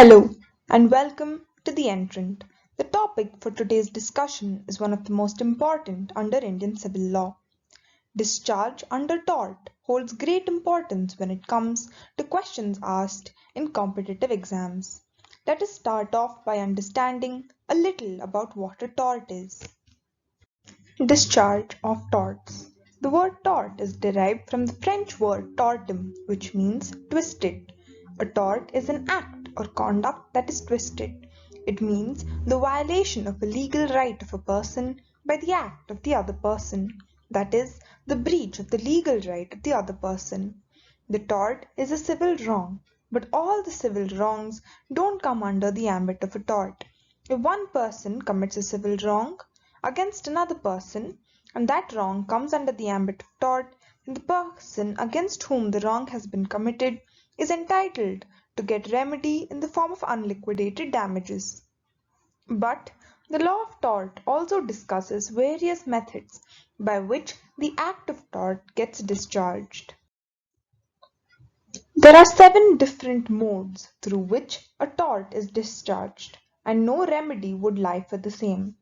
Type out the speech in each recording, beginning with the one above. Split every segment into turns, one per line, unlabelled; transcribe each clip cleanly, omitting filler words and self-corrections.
Hello and welcome to the Entrant. The topic for today's discussion is one of the most important under Indian civil law. Discharge under tort holds great importance when it comes to questions asked in competitive exams. Let us start off by understanding a little about what a tort is. Discharge of torts. The word tort is derived from the French word tortum, which means twisted. A tort is an act or conduct that is twisted. It means the violation of a legal right of a person by the act of the other person, that is, the breach of the legal right of the other person. The tort is a civil wrong, but all the civil wrongs don't come under the ambit of a tort. If one person commits a civil wrong against another person, and that wrong comes under the ambit of tort, then the person against whom the wrong has been committed is entitled to get remedy in the form of unliquidated damages. But the law of tort also discusses various methods by which the act of tort gets discharged. There are 7 different modes through which a tort is discharged, and no remedy would lie for the same.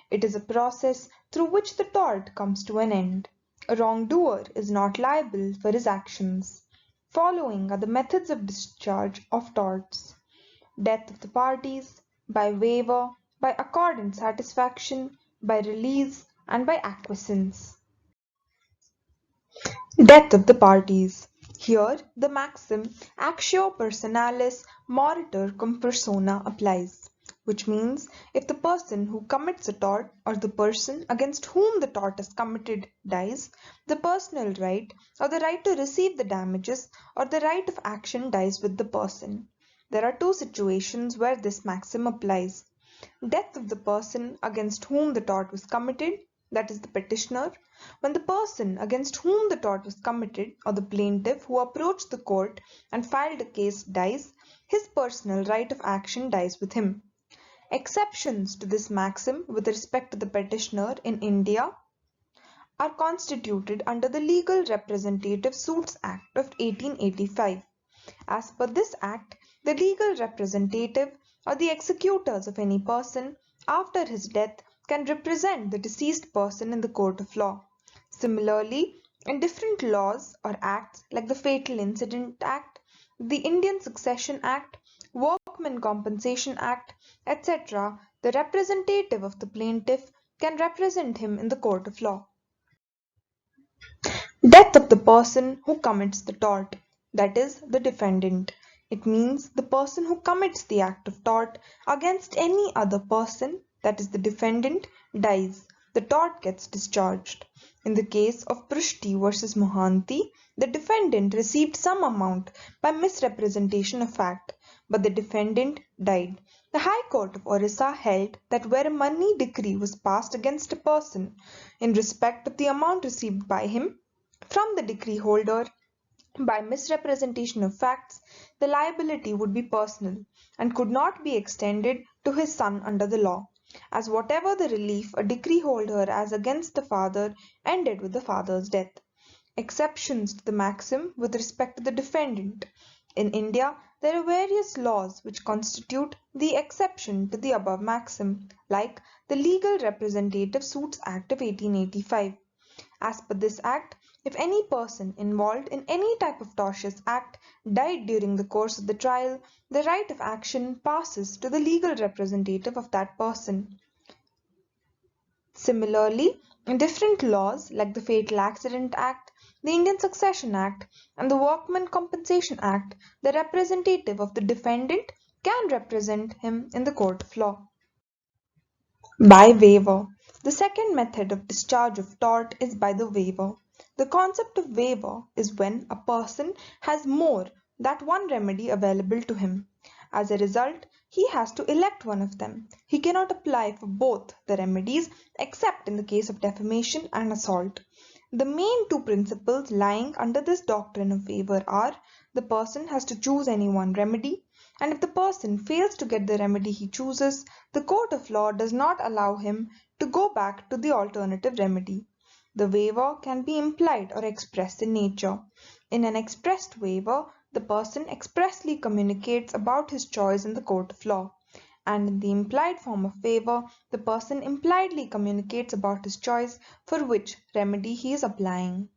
It is a process through which the tort comes to an end. A wrongdoer is not liable for his actions. Following are the methods of discharge of torts: death of the parties, by waiver, by accord and satisfaction, by release, and by acquiescence. Death of the parties. Here, the maxim actio personalis moritur cum persona applies, which means if the person who commits a tort or the person against whom the tort is committed dies, the personal right or the right to receive the damages or the right of action dies with the person. There are 2 situations where this maxim applies: death of the person against whom the tort was committed, that is the petitioner. When the person against whom the tort was committed or the plaintiff who approached the court and filed a case dies, his personal right of action dies with him. Exceptions to this maxim with respect to the petitioner in India are constituted under the Legal Representative Suits Act of 1885. As per this act, the legal representative or the executors of any person after his death can represent the deceased person in the court of law. Similarly, in different laws or acts like the Fatal Incident Act, the Indian Succession Act, Workmen Compensation Act, etc., the representative of the plaintiff can represent him in the court of law. Death of the person who commits the tort, that is, the defendant. It means the person who commits the act of tort against any other person, that is, the defendant, dies. The tort gets discharged. In the case of Prushti versus Mohanty, the defendant received some amount by misrepresentation of fact, but the defendant died. The High Court of Orissa held that where a money decree was passed against a person in respect of the amount received by him from the decree holder by misrepresentation of facts, the liability would be personal and could not be extended to his son under the law, as whatever the relief a decree holder has against the father ended with the father's death. Exceptions to the maxim with respect to the defendant. In India, there are various laws which constitute the exception to the above maxim, like the Legal Representative Suits Act of 1885. As per this act, if any person involved in any type of tortious act died during the course of the trial, the right of action passes to the legal representative of that person. Similarly, in different laws like the Fatal Accident Act, the Indian Succession Act, and the Workmen Compensation Act, the representative of the defendant can represent him in the court of law. By waiver. The second method of discharge of tort is by the waiver. The concept of waiver is when a person has more than one remedy available to him. As a result, he has to elect one of them. He cannot apply for both the remedies except in the case of defamation and assault. The main 2 principles lying under this doctrine of waiver are: the person has to choose any one remedy, and if the person fails to get the remedy he chooses, the court of law does not allow him to go back to the alternative remedy. The waiver can be implied or expressed in nature. In an expressed waiver, the person expressly communicates about his choice in the court of law. And in the implied form of waiver, the person impliedly communicates about his choice for which remedy he is applying.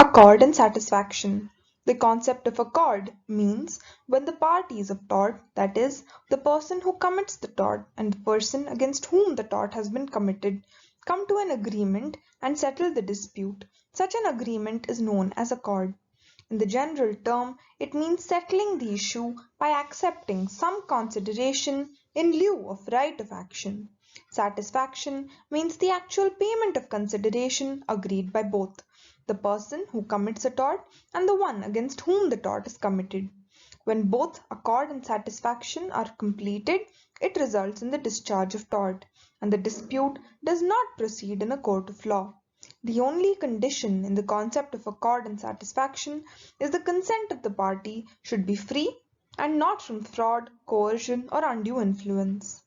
Accord and satisfaction. The concept of accord means when the parties of tort, that is, the person who commits the tort and the person against whom the tort has been committed, come to an agreement and settle the dispute. Such an agreement is known as accord. In the general term, it means settling the issue by accepting some consideration in lieu of right of action. Satisfaction means the actual payment of consideration agreed by both the person who commits a tort and the one against whom the tort is committed. When both accord and satisfaction are completed, it results in the discharge of tort, and the dispute does not proceed in a court of law. The only condition in the concept of accord and satisfaction is the consent of the party should be free and not from fraud, coercion, or undue influence.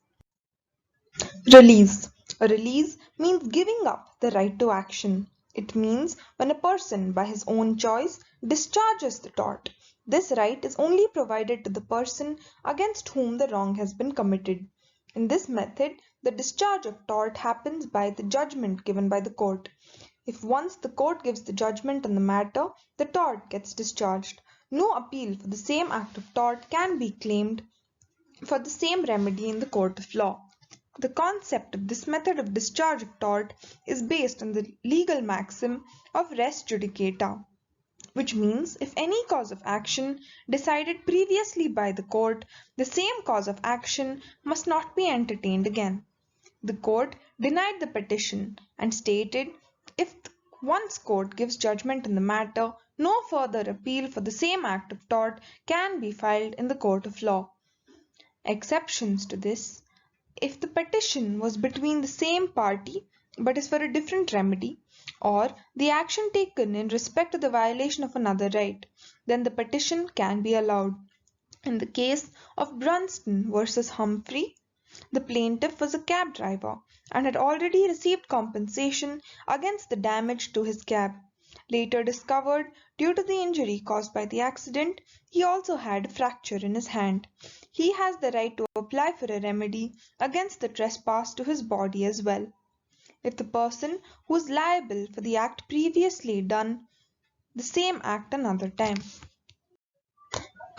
Release. A release means giving up the right to action. It means when a person, by his own choice, discharges the tort. This right is only provided to the person against whom the wrong has been committed. In this method, the discharge of tort happens by the judgment given by the court. If once the court gives the judgment on the matter, the tort gets discharged. No appeal for the same act of tort can be claimed for the same remedy in the court of law. The concept of this method of discharge of tort is based on the legal maxim of res judicata, which means if any cause of action decided previously by the court, the same cause of action must not be entertained again. The court denied the petition and stated if once court gives judgment in the matter, no further appeal for the same act of tort can be filed in the court of law. Exceptions to this: if the petition was between the same party but is for a different remedy, or the action taken in respect to the violation of another right, then the petition can be allowed. In the case of Brunston versus Humphrey, the plaintiff was a cab driver and had already received compensation against the damage to his cab. Later discovered, due to the injury caused by the accident, he also had a fracture in his hand. He has the right to apply for a remedy against the trespass to his body as well, if the person who is liable for the act previously done the same act another time.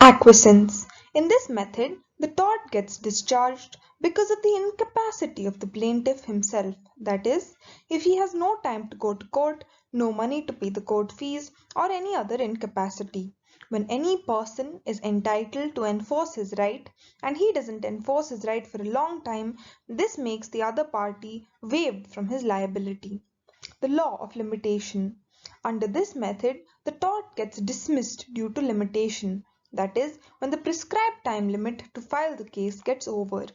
Acquiescence. In this method, the tort gets discharged because of the incapacity of the plaintiff himself, that is, if he has no time to go to court, no money to pay the court fees, or any other incapacity. When any person is entitled to enforce his right and he doesn't enforce his right for a long time, this makes the other party waived from his liability. The law of limitation. Under this method, the tort gets dismissed due to limitation, that is, when the prescribed time limit to file the case gets over.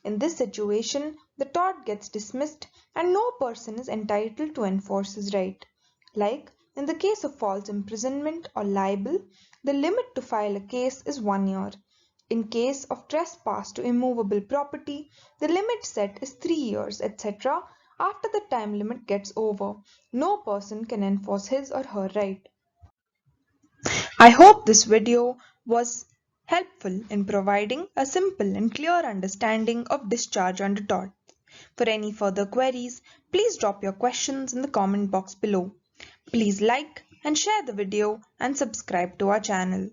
In this situation, the tort gets dismissed and no person is entitled to enforce his right. Like in the case of false imprisonment or libel, the limit to file a case is 1 year. In case of trespass to immovable property, the limit set is 3 years, etc. After the time limit gets over, no person can enforce his or her right. I hope this video was helpful in providing a simple and clear understanding of discharge under tort. For any further queries, please drop your questions in the comment box below. Please like and share the video and subscribe to our channel.